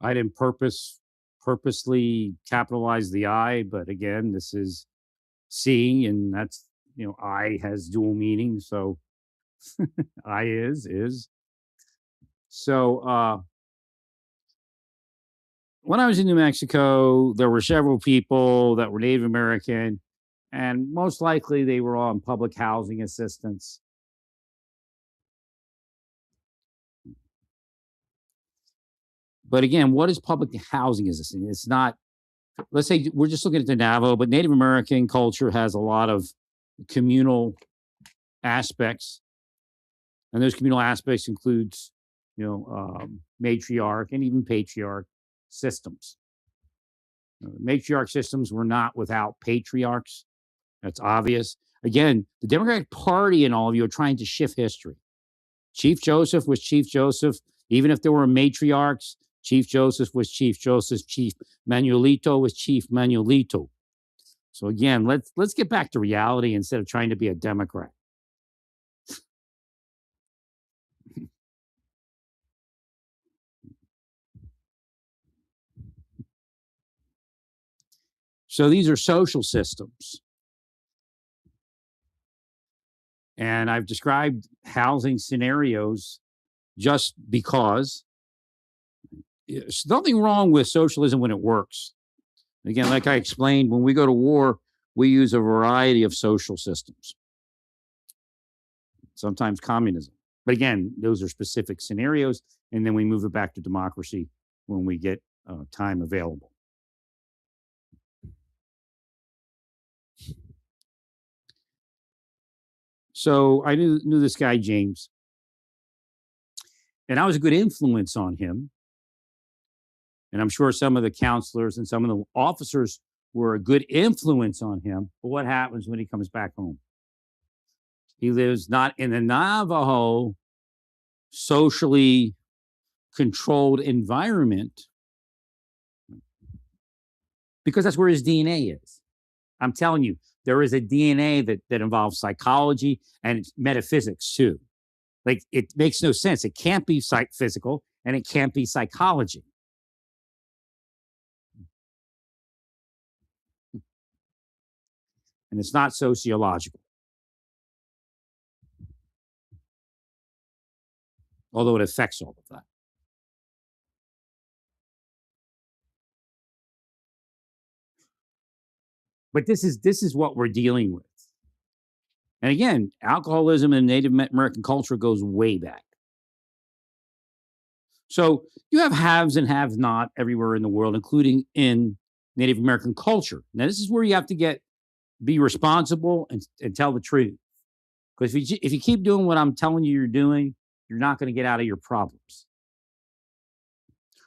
I didn't purposely capitalize the I, but again, this is seeing, and that's, I has dual meaning. So I is. So when I was in New Mexico, there were several people that were Native American, and most likely they were on public housing assistance. But again, what is public housing assistance? It's not, let's say we're just looking at the Navajo, but Native American culture has a lot of communal aspects, and those communal aspects includes, matriarch and even patriarch systems. Matriarch systems were not without patriarchs. That's obvious. Again, the Democratic Party and all of you are trying to shift history. Chief Joseph was Chief Joseph, even if there were matriarchs. Chief Joseph was Chief Joseph. Chief Manuelito was Chief Manuelito. So again, let's get back to reality instead of trying to be a Democrat. So these are social systems. And I've described housing scenarios just because there's nothing wrong with socialism when it works. Again, like I explained, when we go to war, we use a variety of social systems, sometimes communism. But again, those are specific scenarios, and then we move it back to democracy when we get time available. So I knew this guy, James, and I was a good influence on him. And I'm sure some of the counselors and some of the officers were a good influence on him. But what happens when he comes back home? He lives not in the Navajo socially controlled environment because that's where his DNA is. I'm telling you, there is a DNA that involves psychology and metaphysics too. Like, it makes no sense. It can't be physical and it can't be psychology. And it's not sociological. Although it affects all of that. But this is what we're dealing with. And again, alcoholism in Native American culture goes way back. So you have haves and have not everywhere in the world, including in Native American culture. Now, this is where you have to be responsible and tell the truth. Because if you keep doing what I'm telling you you're doing, you're not going to get out of your problems.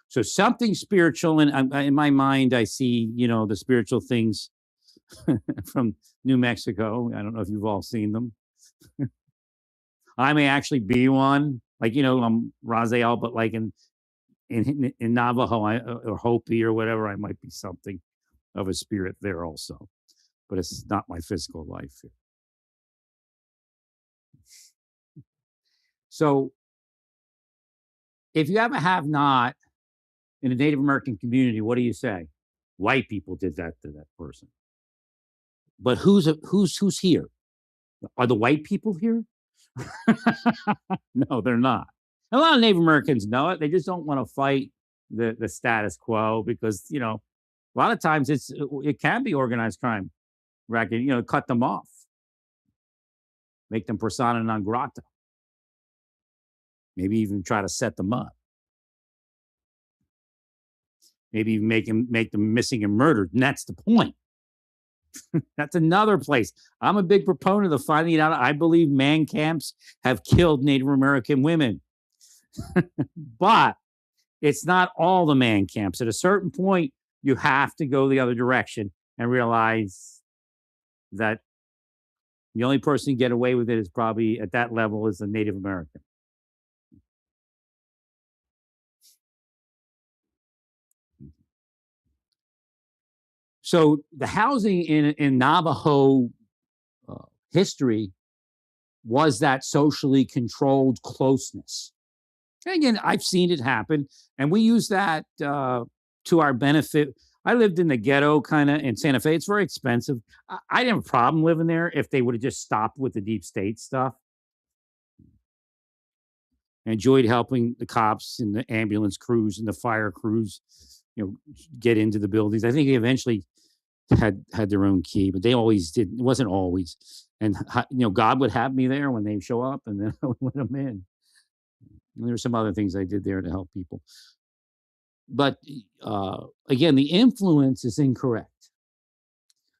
So something spiritual, and in my mind, I see, the spiritual things from New Mexico. I don't know if you've all seen them. I may actually be one, like, I'm Raziel, but like in Navajo or Hopi or whatever, I might be something of a spirit there also, but it's not my physical life here. So if you have a have not in a Native American community, what do you say? White people did that to that person. But who's here? Are the white people here? No, they're not. A lot of Native Americans know it. They just don't want to fight the status quo because, a lot of times it can be organized crime. Racket, cut them off, make them persona non grata, maybe even try to set them up, maybe even make them missing and murdered. And that's the point. That's another place. I'm a big proponent of finding out. I believe man camps have killed Native American women. But it's not all the man camps. At a certain point, you have to go the other direction and realize that the only person who get away with it is probably at that level is a Native American. So the housing in Navajo history was that socially controlled closeness. And again, I've seen it happen, and we use that to our benefit. I lived in the ghetto kind of in Santa Fe. It's very expensive. I didn't have a problem living there if they would have just stopped with the deep state stuff. I enjoyed helping the cops and the ambulance crews and the fire crews, get into the buildings. I think they eventually had their own key, but they always did. It wasn't always, and God would have me there when they show up, and then I would let them in. And there were some other things I did there to help people, but again, the influence is incorrect.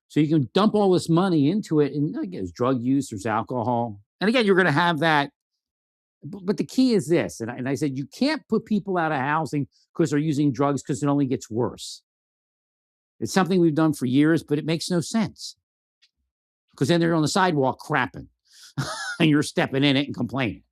So you can dump all this money into it, and again, there's drug use, there's alcohol, and again, you're going to have that. But the key is this, and I said you can't put people out of housing because they're using drugs because it only gets worse. It's something we've done for years, but it makes no sense because then they're on the sidewalk crapping, and you're stepping in it and complaining.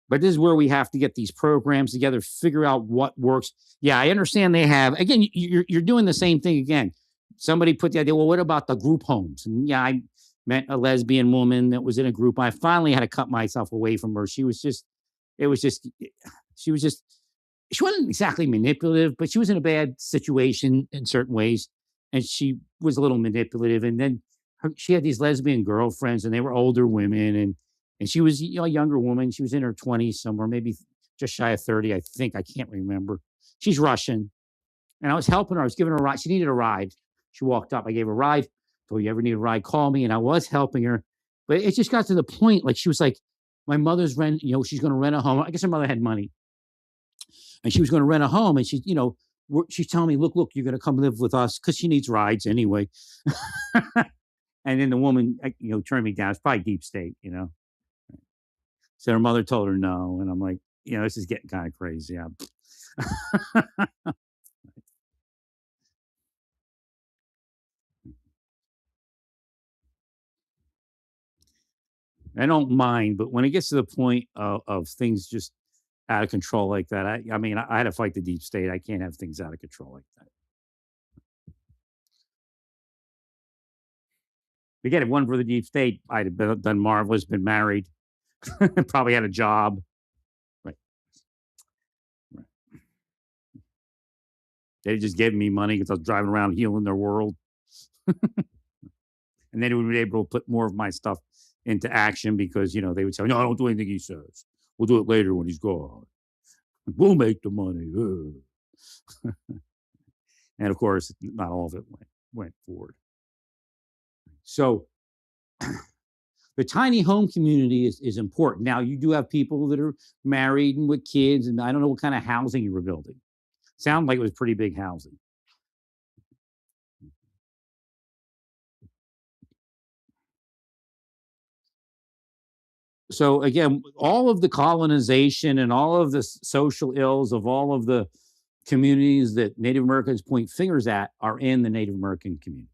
But this is where we have to get these programs together, figure out what works. Yeah, I understand they have. Again, you're doing the same thing again. Somebody put the idea, well, what about the group homes? And yeah, I met a lesbian woman that was in a group. I finally had to cut myself away from her. She was just, she wasn't exactly manipulative, but she was in a bad situation in certain ways. And she was a little manipulative. And then she had these lesbian girlfriends, and they were older women. And she was a younger woman. She was in her 20s somewhere, maybe just shy of 30, I think. I can't remember. She's Russian. And I was helping her. I was giving her a ride. She needed a ride. She walked up. I gave her a ride. Told you ever need a ride, call me. And I was helping her. But it just got to the point, like she was like, my mother's rent, she's going to rent a home. I guess her mother had money. And she was going to rent a home. And she's telling me, look, you're going to come live with us because she needs rides anyway. And then the woman, turned me down. It's probably deep state, So her mother told her no. And I'm like, this is getting kind of crazy. I don't mind, but when it gets to the point of things just out of control like that, I mean, I had to fight the deep state. I can't have things out of control like that. Again, if it wasn't for the deep state, I'd have done marvelous, been married, probably had a job. Right. Right. They just gave me money because I was driving around healing their world. And then it would be able to put more of my stuff into action because, they would say, no, I don't do anything he says. We'll do it later when he's gone. We'll make the money. And of course, not all of it went forward. So the tiny home community is important. Now, you do have people that are married and with kids, and I don't know what kind of housing you were building. Sounded like it was pretty big housing. So again, all of the colonization and all of the social ills of all of the communities that Native Americans point fingers at are in the Native American community.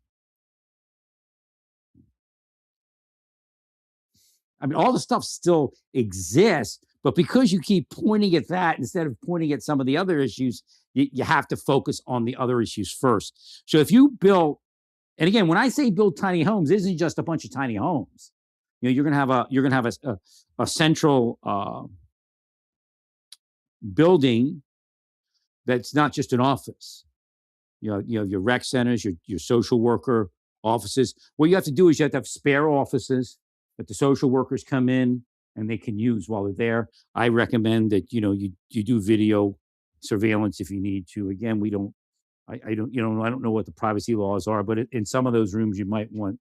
I mean, all the stuff still exists, but because you keep pointing at that instead of pointing at some of the other issues, you have to focus on the other issues first. So if you build, and again, when I say build tiny homes, it isn't just a bunch of tiny homes. You're going to have a central building that's not just an office. You have your rec centers, your social worker offices. What you have to do is you have to have spare offices that the social workers come in and they can use while they're there. I recommend that you do video surveillance if you need to. Again, we don't. I don't know what the privacy laws are, but in some of those rooms you might want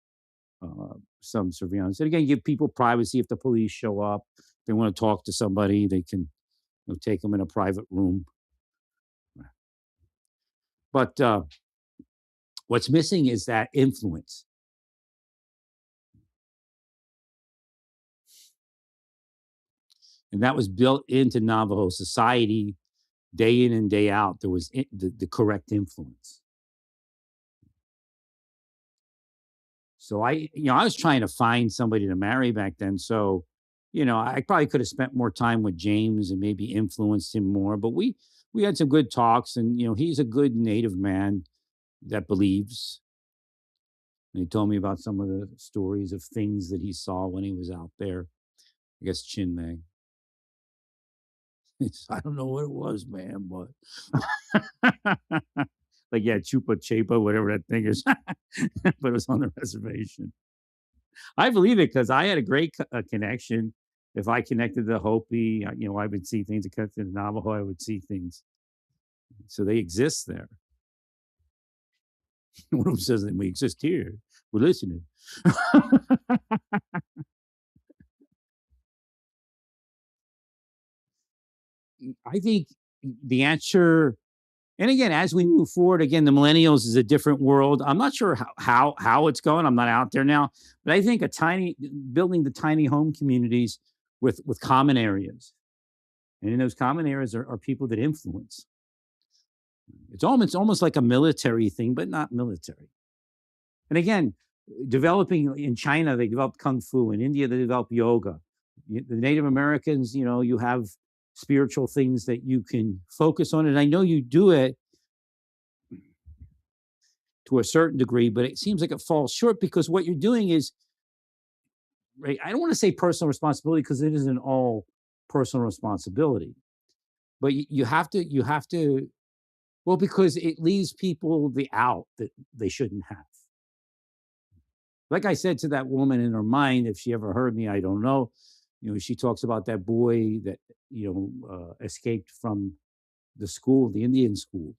some surveillance. And again, give people privacy if the police show up. If they want to talk to somebody, they can take them in a private room. But what's missing is that influence. And that was built into Navajo society day in and day out. There was the correct influence. So I was trying to find somebody to marry back then. So, I probably could have spent more time with James and maybe influenced him more. But we had some good talks, and he's a good Native man that believes. And he told me about some of the stories of things that he saw when he was out there. I guess Chinmay. I don't know what it was, man, but like, yeah, Chupa Chupa, whatever that thing is, but it was on the reservation. I believe it because I had a great connection. If I connected to the Hopi, I would see things. If I connected to the Navajo, I would see things. So they exist there. One of them says that we exist here. We're listening. I think the answer, and again, as we move forward, again, the millennials is a different world. I'm not sure how it's going. I'm not out there now, but I think building the tiny home communities with common areas, and in those common areas are people that influence. It's almost like a military thing, but not military. And again, developing in China, they developed kung fu. In India, they developed yoga. The Native Americans, you have spiritual things that you can focus on. And I know you do it to a certain degree, but it seems like it falls short because what you're doing is, right, I don't want to say personal responsibility because it isn't all personal responsibility, but you have to, well, because it leaves people the out that they shouldn't have. Like I said to that woman in her mind, if she ever heard me, I don't know. She talks about that boy that escaped from the school, the Indian school.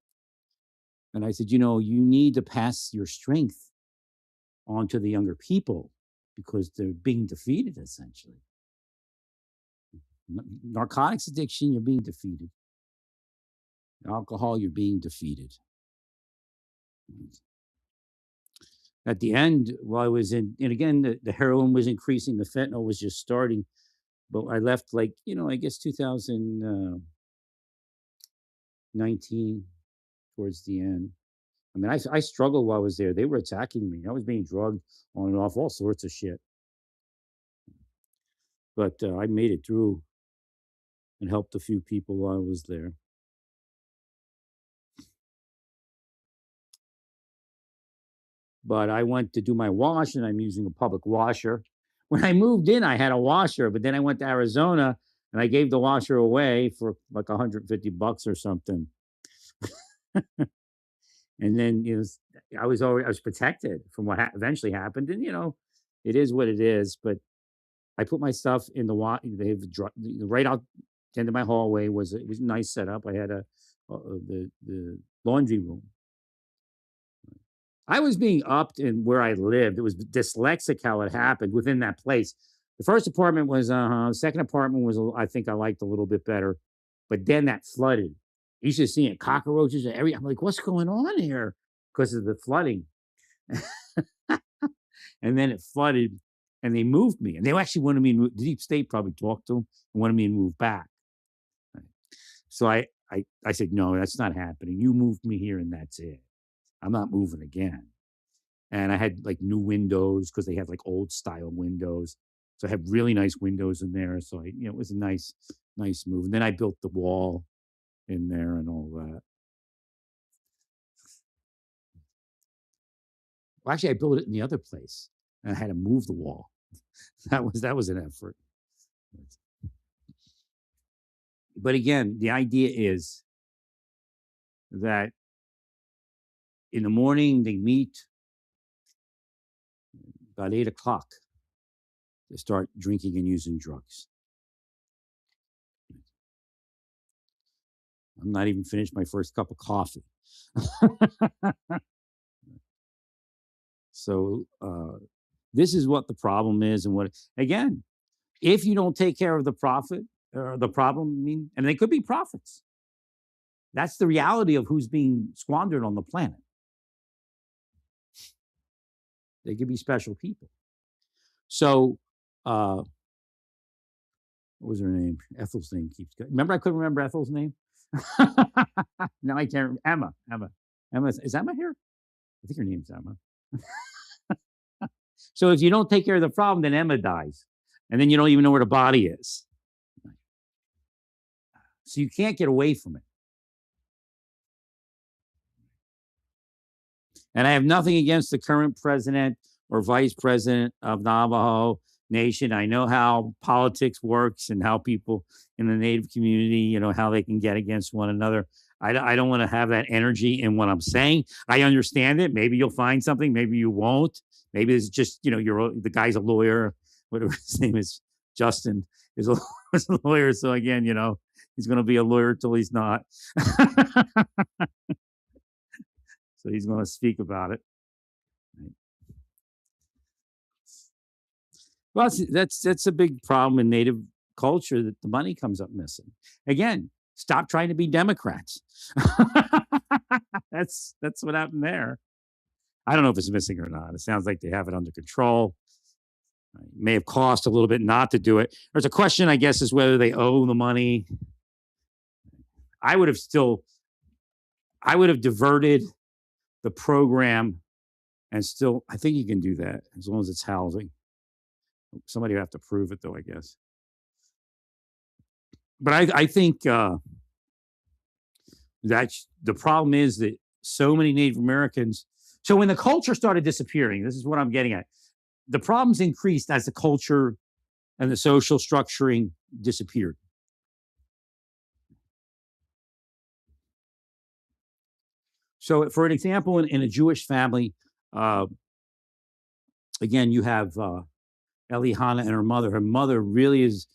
And I said, you need to pass your strength on to the younger people because they're being defeated, essentially. Narcotics addiction, you're being defeated. Alcohol, you're being defeated. At the end, while I was and again, the heroin was increasing, the fentanyl was just starting. But I left I guess 2019 towards the end. I mean, I struggled while I was there. They were attacking me. I was being drugged on and off, all sorts of shit. But I made it through and helped a few people while I was there. But I went to do my wash, and I'm using a public washer. When I moved in, I had a washer, but then I went to Arizona, and I gave the washer away for like $150 or something. And then I was protected from what eventually happened, and it is what it is. But I put my stuff in the water. They have right out the end of my hallway it was a nice setup. I had the laundry room. I was being upped in where I lived. It was dyslexic how it happened within that place. The first apartment was the second apartment was I think I liked a little bit better, but then that flooded. You should see it, cockroaches and everything. I'm like, what's going on here? Because of the flooding. And then it flooded and they moved me. And they actually wanted me to move. The Deep State probably talked to them and wanted me to move back. So I said, no, that's not happening. You moved me here and that's it. I'm not moving again. And I had like new windows because they had like old style windows. So I had really nice windows in there. So it was a nice move. And then I built the wall in there and all that. Well, actually, I built it in the other place, and I had to move the wall. That was an effort. But again, the idea is that in the morning they meet about 8:00 to start drinking and using drugs. I'm not even finished my first cup of coffee. So this is what the problem is, and what again, if you don't take care of the profit or the problem, and they could be profits. That's the reality of who's being squandered on the planet. They could be special people. So, what was her name? Ethel's name keeps going. Remember, I couldn't remember Ethel's name. Now I can't. Emma. Is Emma here? I think her name's Emma. So if you don't take care of the problem, then Emma dies, and then you don't even know where the body is. So you can't get away from it. And I have nothing against the current president or vice president of Navajo Nation. I know how politics works and how people in the Native community, how they can get against one another. I don't want to have that energy in what I'm saying. I understand it. Maybe you'll find something. Maybe you won't. Maybe it's just, the guy's a lawyer, whatever his name is, Justin is a, is a lawyer. So again, he's going to be a lawyer till he's not. So he's going to speak about it. Well, that's a big problem in Native culture, that the money comes up missing. Again, stop trying to be Democrats. That's what happened there. I don't know if it's missing or not. It sounds like they have it under control. It may have cost a little bit not to do it. There's a question, I guess, is whether they owe the money. I would have diverted the program, and still, I think you can do that as long as it's housing. Somebody would have to prove it, though, I guess. But I think that the problem is that so many Native Americans. So when the culture started disappearing, this is what I'm getting at. The problems increased as the culture and the social structuring disappeared. So, for an example, in a Jewish family, again, you have Eliana and her mother. Her mother really is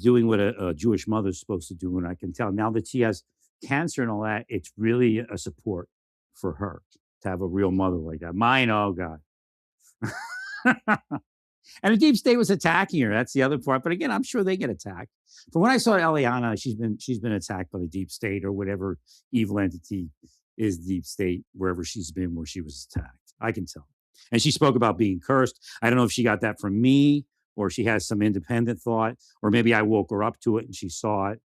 doing what a Jewish mother is supposed to do, and I can tell now that she has cancer and all that. It's really a support for her to have a real mother like that. Mine, oh God. And the deep state was attacking her. That's the other part. But again, I'm sure they get attacked. From when I saw Eliana, she's been attacked by the deep state or whatever evil entity is deep state, wherever she's been, where she was attacked. I can tell. And she spoke about being cursed. I don't know if she got that from me or she has some independent thought, or maybe I woke her up to it and she saw it.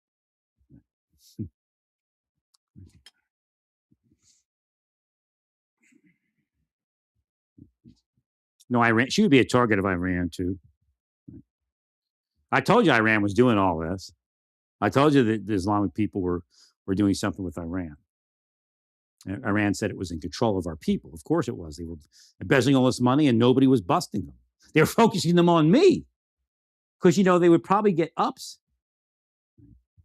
No, Iran. She would be a target of Iran too. I told you Iran was doing all this. I told you that the Islamic people were doing something with Iran. And Iran said it was in control of our people. Of course it was. They were embezzling all this money and nobody was busting them. They were focusing them on me because, they would probably get ups.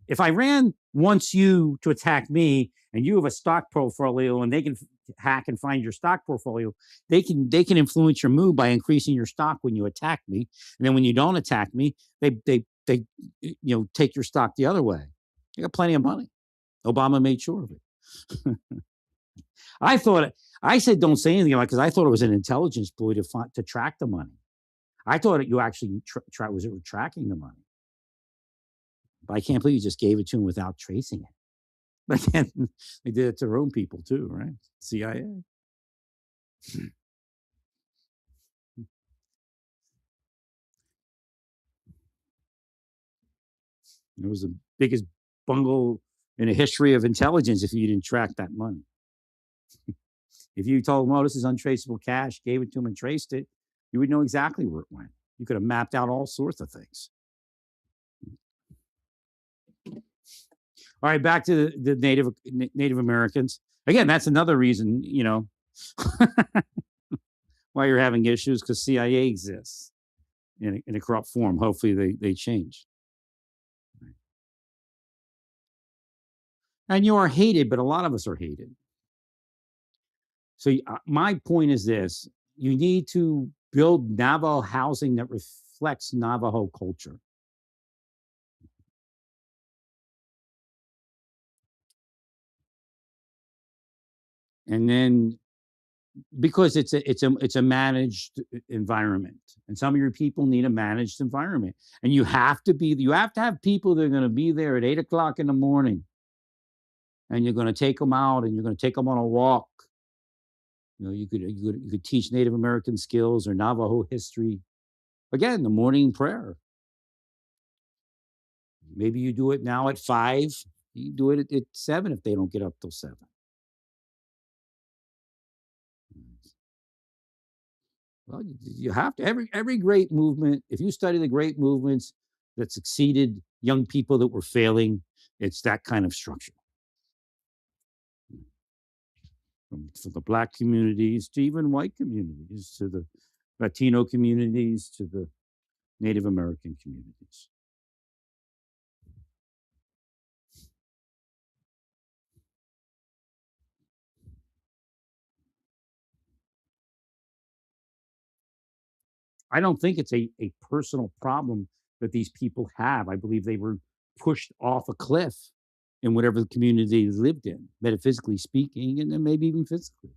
If Iran wants you to attack me and you have a stock portfolio and they can hack and find your stock portfolio, they can influence your mood by increasing your stock when you attack me. And then when you don't attack me, they take your stock the other way. They got plenty of money. Obama made sure of it. I said don't say anything about it because I thought it was an intelligence ploy to track the money. I thought you actually was tracking the money. But I can't believe you just gave it to him without tracing it. But again, they did it to their own people too, right? CIA. It was the biggest bungle in the history of intelligence if you didn't track that money. If you told them, oh, this is untraceable cash, gave it to them and traced it, you would know exactly where it went. You could have mapped out all sorts of things. All right, back to the Native Americans. Again, that's another reason, why you're having issues, because CIA exists in a corrupt form. Hopefully they change. And you are hated, but a lot of us are hated. So my point is this: you need to build Navajo housing that reflects Navajo culture. And then, because it's a managed environment, and some of your people need a managed environment, and you have to have people that are going to be there at 8 o'clock in the morning, and you're going to take them out, and you're going to take them on a walk. You could teach Native American skills or Navajo history. Again, the morning prayer. Maybe you do it now at 5. You do it at 7 if they don't get up till 7. Well, you have to. Every great movement, if you study the great movements that succeeded young people that were failing, it's that kind of structure. from the Black communities to even white communities, to the Latino communities, to the Native American communities. I don't think it's a personal problem that these people have. I believe they were pushed off a cliff in whatever the community they lived in, metaphysically speaking, and then maybe even physically,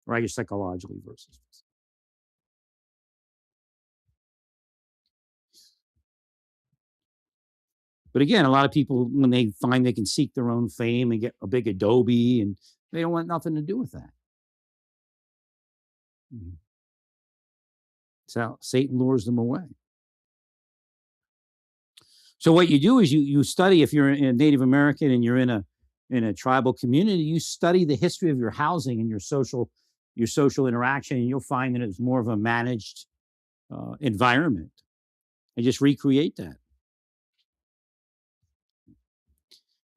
or I guess psychologically versus physically. But again, a lot of people, when they find they can seek their own fame and get a big Adobe, and they don't want nothing to do with that. Mhm. So Satan lures them away. So what you do is you study, if you're a Native American and you're in a tribal community, you study the history of your housing and your social interaction, and you'll find that it's more of a managed environment, and just recreate that.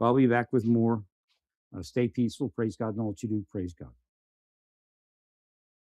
I'll be back with more. Stay peaceful. Praise God in all that you do. Praise God.